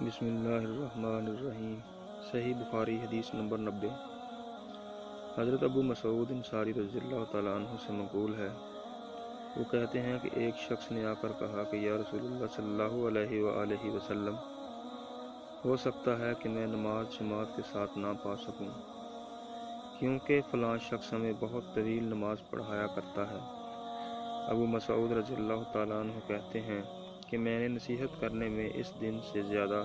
بسم اللہ الرحمن الرحیم۔ صحیح بخاری حدیث نمبر 90۔ حضرت ابو مسعود انصاری رضی اللہ تعالیٰ عنہ سے منقول ہے، وہ کہتے ہیں کہ ایک شخص نے آ کر کہا کہ یا رسول اللہ صلی اللہ علیہ وآلہ وسلم، ہو سکتا ہے کہ میں نماز جماعت کے ساتھ نہ پا سکوں، کیونکہ فلاں شخص ہمیں بہت طویل نماز پڑھایا کرتا ہے۔ ابو مسعود رضی اللہ تعالیٰ عنہ کہتے ہیں کہ میں نے نصیحت کرنے میں اس دن سے زیادہ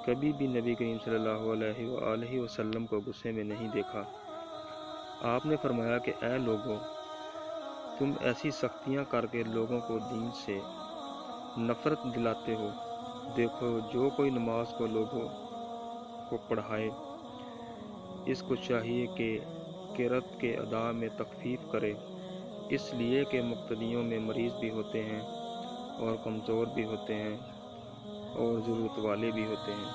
کبھی بھی نبی کریم صلی اللہ علیہ وآلہ وسلم کو غصے میں نہیں دیکھا۔ آپ نے فرمایا کہ اے لوگو، تم ایسی سختیاں کر کے لوگوں کو دین سے نفرت دلاتے ہو۔ دیکھو، جو کوئی نماز کو لوگوں کو پڑھائے، اس کو چاہیے کہ قرأت کے ادا میں تخفیف کرے، اس لیے کہ مقتدیوں میں مریض بھی ہوتے ہیں اور کمزور بھی ہوتے ہیں اور ضرورت والے بھی ہوتے ہیں۔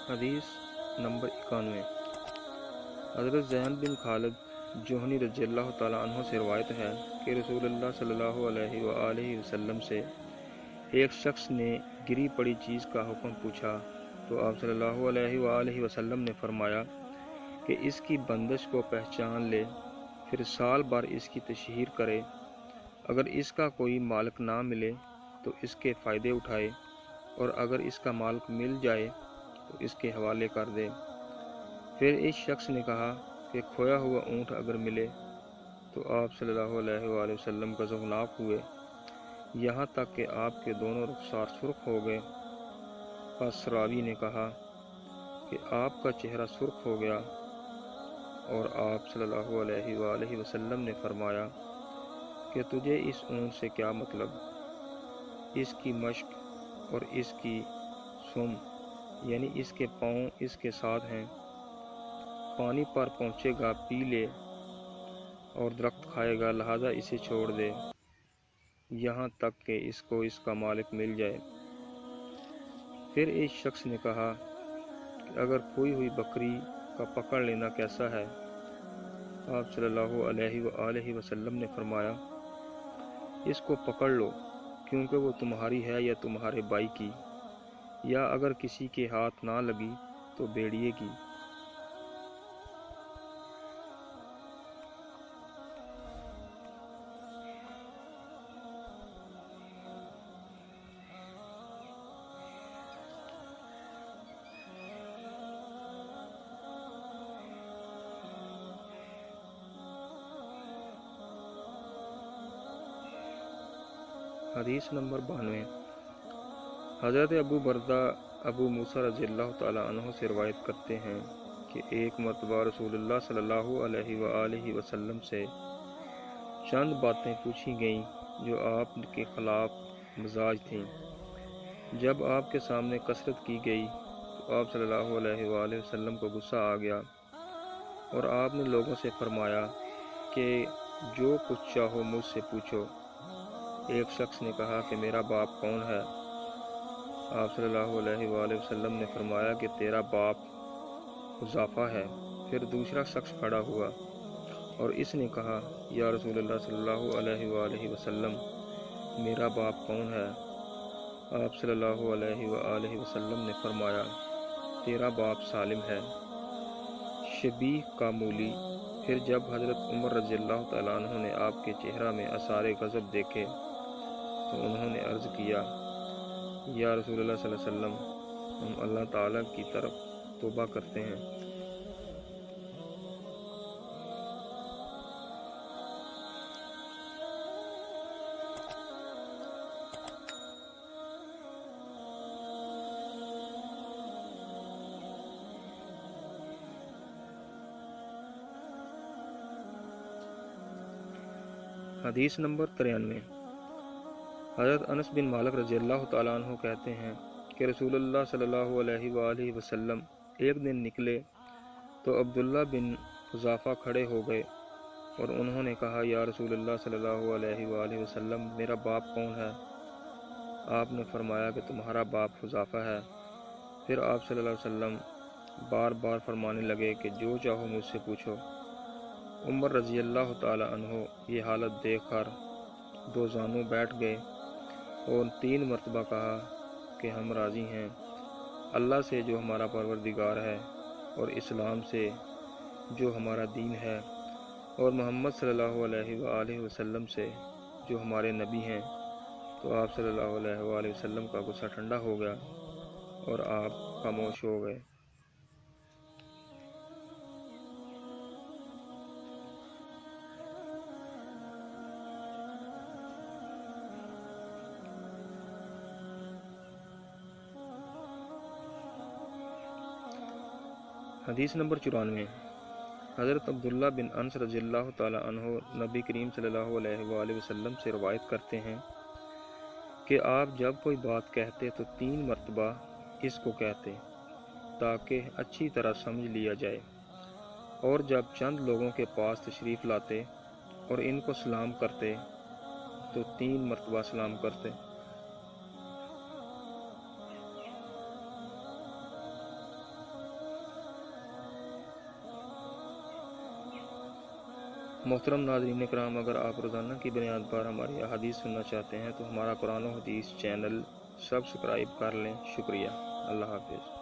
حدیث نمبر 91۔ حضرت زین بن خالد جوہنی رضی اللہ تعالیٰ عنہ سے روایت ہے کہ رسول اللہ صلی اللہ علیہ وآلہ وسلم سے ایک شخص نے گری پڑی چیز کا حکم پوچھا تو آپ صلی اللہ علیہ وآلہ وسلم نے فرمایا کہ اس کی بندش کو پہچان لے، پھر سال بھر اس کی تشہیر کرے، اگر اس کا کوئی مالک نہ ملے تو اس کے فائدے اٹھائے، اور اگر اس کا مالک مل جائے تو اس کے حوالے کر دے۔ پھر اس شخص نے کہا کہ کھویا ہوا اونٹ اگر ملے تو آپ صلی اللہ علیہ وآلہ وسلم غضبناک ہوئے، یہاں تک کہ آپ کے دونوں رخسار سرخ ہو گئے۔ پس راوی نے کہا کہ آپ کا چہرہ سرخ ہو گیا، اور آپ صلی اللہ علیہ وآلہ وسلم نے فرمایا کہ تجھے اس اونٹ سے کیا مطلب؟ اس کی مشق اور اس کی سم، یعنی اس کے پاؤں اس کے ساتھ ہیں، پانی پر پہنچے گا پی لے، اور درخت کھائے گا، لہذا اسے چھوڑ دے یہاں تک کہ اس کو اس کا مالک مل جائے۔ پھر ایک شخص نے کہا کہ اگر کھوئی ہوئی بکری کا پکڑ لینا کیسا ہے؟ آپ صلی اللہ علیہ وآلہ وسلم نے فرمایا، اس کو پکڑ لو، کیونکہ وہ تمہاری ہے یا تمہارے بھائی کی، یا اگر کسی کے ہاتھ نہ لگی تو بھیڑیے کی۔ حدیث نمبر 92۔ حضرت ابو بردہ ابو موسیٰ رضی اللہ تعالیٰ عنہ سے روایت کرتے ہیں کہ ایک مرتبہ رسول اللہ صلی اللہ علیہ وآلہ وسلم سے چند باتیں پوچھی گئیں جو آپ کے خلاف مزاج تھیں۔ جب آپ کے سامنے کثرت کی گئی تو آپ صلی اللہ علیہ وآلہ وسلم کو غصہ آ گیا، اور آپ نے لوگوں سے فرمایا کہ جو کچھ چاہو مجھ سے پوچھو۔ ایک شخص نے کہا کہ میرا باپ کون ہے؟ آپ صلی اللہ علیہ وآلہ وسلم نے فرمایا کہ تیرا باپ حذافہ ہے۔ پھر دوسرا شخص کھڑا ہوا اور اس نے کہا، یا رسول اللہ صلی اللہ علیہ وآلہ وسلم، میرا باپ کون ہے؟ آپ صلی اللہ علیہ وآلہ وسلم نے فرمایا، تیرا باپ سالم ہے، شبیہ کا مولی۔ پھر جب حضرت عمر رضی اللہ تعالیٰ عنہ نے آپ کے چہرہ میں آثار غضب دیکھے تو انہوں نے عرض کیا، یا رسول اللہ صلی اللہ علیہ وسلم، ہم اللہ تعالیٰ کی طرف توبہ کرتے ہیں۔ حدیث نمبر 93۔ حضرت انس بن مالک رضی اللہ تعالیٰ عنہ کہتے ہیں کہ رسول اللہ صلی اللہ علیہ وآلہ وسلم ایک دن نکلے تو عبداللہ بن حذافہ کھڑے ہو گئے اور انہوں نے کہا یا رسول اللہ صلی اللہ علیہ وآلہ وسلم میرا باپ کون ہے؟ آپ نے فرمایا کہ تمہارا باپ حذیفہ ہے۔ پھر آپ صلی اللہ علیہ وسلم بار بار فرمانے لگے کہ جو چاہو مجھ سے پوچھو۔ عمر رضی اللہ تعالی عنہ یہ حالت دیکھ کر دو زانوں بیٹھ گئے اور 3 مرتبہ کہا کہ ہم راضی ہیں اللہ سے جو ہمارا پروردگار ہے، اور اسلام سے جو ہمارا دین ہے، اور محمد صلی اللہ علیہ وآلہ وسلم سے جو ہمارے نبی ہیں۔ تو آپ صلی اللہ علیہ وآلہ وسلم کا غصہ ٹھنڈا ہو گیا اور آپ خاموش ہو گئے۔ حدیث نمبر 94۔ حضرت عبداللہ بن انس رضی اللہ تعالی عنہ نبی کریم صلی اللہ علیہ وآلہ وسلم سے روایت کرتے ہیں کہ آپ جب کوئی بات کہتے تو 3 مرتبہ اس کو کہتے تاکہ اچھی طرح سمجھ لیا جائے، اور جب چند لوگوں کے پاس تشریف لاتے اور ان کو سلام کرتے تو 3 مرتبہ سلام کرتے۔ محترم ناظرین کرام، اگر آپ روزانہ کی بنیاد پر ہماری احادیث سننا چاہتے ہیں تو ہمارا قرآن و حدیث چینل سبسکرائب کر لیں۔ شکریہ۔ اللہ حافظ۔